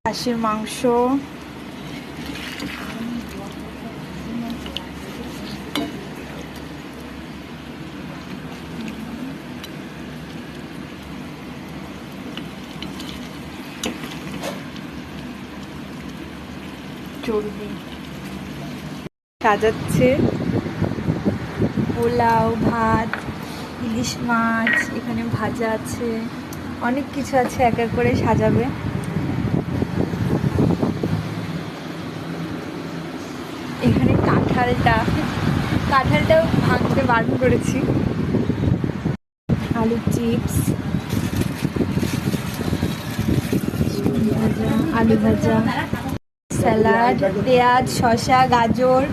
খাসির মাংস, চর্বি সাজাচ্ছে, পোলাও, ভাত, ইলিশ মাছ, এখানে ভাজা আছে, অনেক কিছু আছে, এক এক করে সাজাবে। এখানে কাঁঠালটাও ভাঙতে বারণ করেছি। আলু চিপস, ভাজা, আলু ভাজা, স্যালাড, পেঁয়াজ, শসা, গাজর,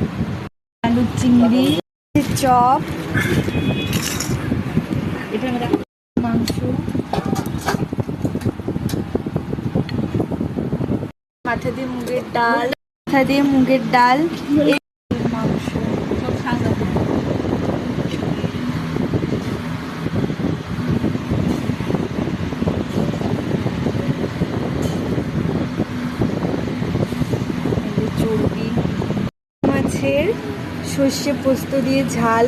আলু চিংড়ি, চপ, এটা মাংস, মাথা দিয়ে মুগের ডাল, মাংস, চর্বি, মাছের সর্ষে পোস্ত দিয়ে ঝাল,